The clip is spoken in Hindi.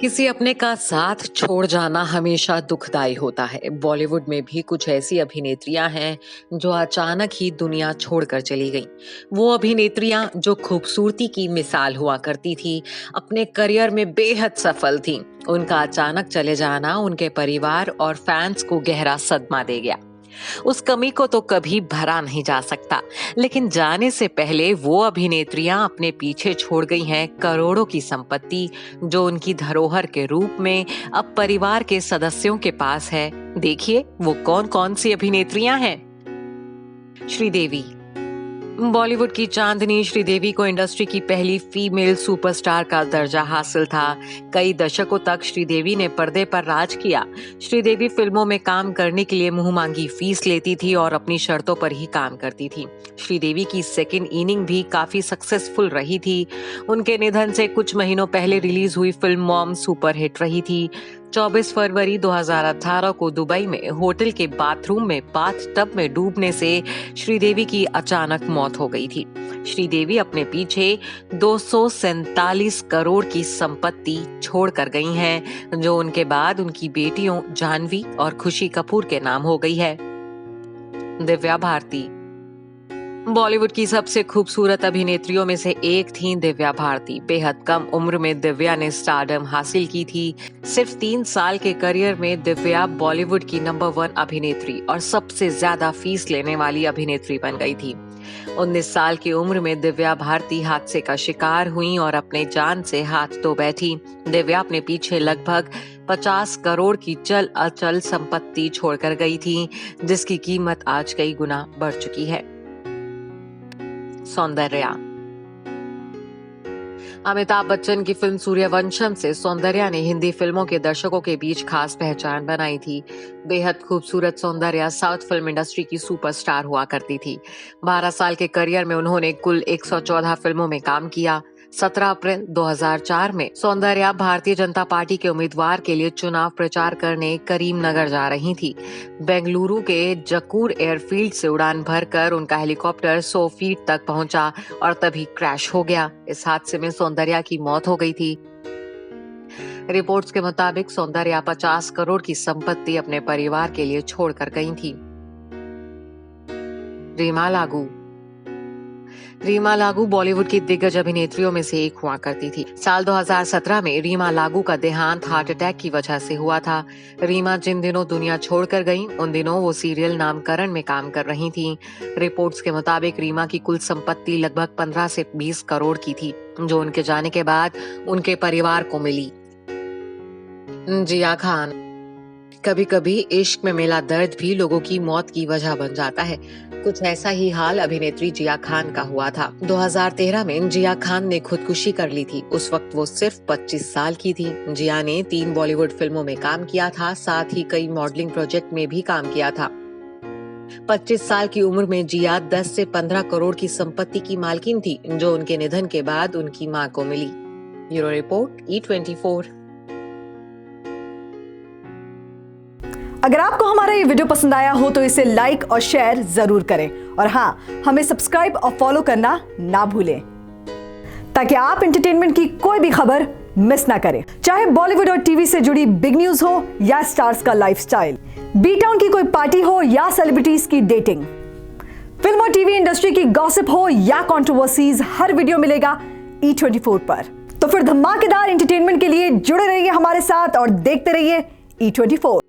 किसी अपने का साथ छोड़ जाना हमेशा दुखदाई होता है। बॉलीवुड में भी कुछ ऐसी अभिनेत्रियां हैं जो अचानक ही दुनिया छोड़कर चली गईं। वो अभिनेत्रियां जो खूबसूरती की मिसाल हुआ करती थी, अपने करियर में बेहद सफल थीं। उनका अचानक चले जाना उनके परिवार और फैंस को गहरा सदमा दे गया। उस कमी को तो कभी भरा नहीं जा सकता, लेकिन जाने से पहले वो अभिनेत्रियां अपने पीछे छोड़ गई हैं करोड़ों की संपत्ति, जो उनकी धरोहर के रूप में अब परिवार के सदस्यों के पास है। देखिए वो कौन कौन सी अभिनेत्रियां हैं। श्रीदेवी। बॉलीवुड की चांदनी श्रीदेवी को इंडस्ट्री की पहली फीमेल सुपरस्टार का दर्जा हासिल था। कई दशकों तक श्रीदेवी ने पर्दे पर राज किया। श्रीदेवी फिल्मों में काम करने के लिए मुंहमांगी फीस लेती थी और अपनी शर्तों पर ही काम करती थी। श्रीदेवी की सेकेंड इनिंग भी काफी सक्सेसफुल रही थी। उनके निधन से कुछ महीनों पहले रिलीज हुई फिल्म मॉम सुपरहिट रही थी। 24 फरवरी 2018 को दुबई में होटल के बाथरूम में बाथटब में डूबने से श्रीदेवी की अचानक मौत हो गई थी। श्रीदेवी अपने पीछे 247 करोड़ की संपत्ति छोड़ कर गई हैं, जो उनके बाद उनकी बेटियों जाह्नवी और खुशी कपूर के नाम हो गई है। दिव्या भारती। बॉलीवुड की सबसे खूबसूरत अभिनेत्रियों में से एक थीं दिव्या भारती। बेहद कम उम्र में दिव्या ने स्टारडम हासिल की थी। सिर्फ 3 साल के करियर में दिव्या बॉलीवुड की नंबर 1 अभिनेत्री और सबसे ज्यादा फीस लेने वाली अभिनेत्री बन गई थी। 19 साल की उम्र में दिव्या भारती हादसे का शिकार हुई और अपने जान से हाथ धो बैठी। दिव्या अपने पीछे लगभग 50 करोड़ की चल अचल संपत्ति छोड़कर गई थी, जिसकी कीमत आज कई गुना बढ़ चुकी है। सौंदर्या। अमिताभ बच्चन की फिल्म सूर्यवंशम से सौंदर्या ने हिंदी फिल्मों के दर्शकों के बीच खास पहचान बनाई थी। बेहद खूबसूरत सौंदर्या साउथ फिल्म इंडस्ट्री की सुपरस्टार हुआ करती थी। 12 साल के करियर में उन्होंने कुल 114 फिल्मों में काम किया। 17 अप्रैल 2004 में सौंदर्या भारतीय जनता पार्टी के उम्मीदवार के लिए चुनाव प्रचार करने करीमनगर जा रही थी। बेंगलुरु के जकूर एयरफील्ड से उड़ान भरकर उनका हेलीकॉप्टर 100 फीट तक पहुंचा और तभी क्रैश हो गया। इस हादसे में सौंदर्या की मौत हो गई थी। रिपोर्ट्स के मुताबिक सौंदर्या 50 करोड़ की संपत्ति अपने परिवार के लिए छोड़कर गई थी। रीमा लागू। रीमा लागू बॉलीवुड की दिग्गज अभिनेत्रियों में से एक हुआ करती थी। साल 2017 में रीमा लागू का देहांत हार्ट अटैक की वजह से हुआ था। रीमा जिन दिनों दुनिया छोड़कर गईं, उन दिनों वो सीरियल नामकरण में काम कर रही थीं। रिपोर्ट्स के मुताबिक रीमा की कुल संपत्ति लगभग 15 से 20 करोड़ की थी, जो उनके जाने के बाद उनके परिवार को मिली। जिया खान। कभी कभी इश्क में मिला दर्द भी लोगों की मौत की वजह बन जाता है। कुछ ऐसा ही हाल अभिनेत्री जिया खान का हुआ था। 2013 में जिया खान ने खुदकुशी कर ली थी। उस वक्त वो सिर्फ 25 साल की थी। जिया ने 3 बॉलीवुड फिल्मों में काम किया था, साथ ही कई मॉडलिंग प्रोजेक्ट में भी काम किया था। 25 साल की उम्र में जिया 10 से 15 करोड़ की संपत्ति की मालकिन थी, जो उनके निधन के बाद उनकी मां को मिली। Bureau report E24। अगर आपको हमारा ये वीडियो पसंद आया हो तो इसे लाइक और शेयर जरूर करें, और हाँ, हमें सब्सक्राइब और फॉलो करना ना भूलें, ताकि आप एंटरटेनमेंट की कोई भी खबर मिस ना करें। चाहे बॉलीवुड और टीवी से जुड़ी बिग न्यूज हो या स्टार्स का लाइफस्टाइल, बी टाउन की कोई पार्टी हो या सेलिब्रिटीज की डेटिंग, फिल्म और टीवी इंडस्ट्री की गॉसिप हो या कंट्रोवर्सीज, हर वीडियो मिलेगा E24 पर। तो फिर धमाकेदार एंटरटेनमेंट के लिए जुड़े रहिए हमारे साथ और देखते रहिए E24।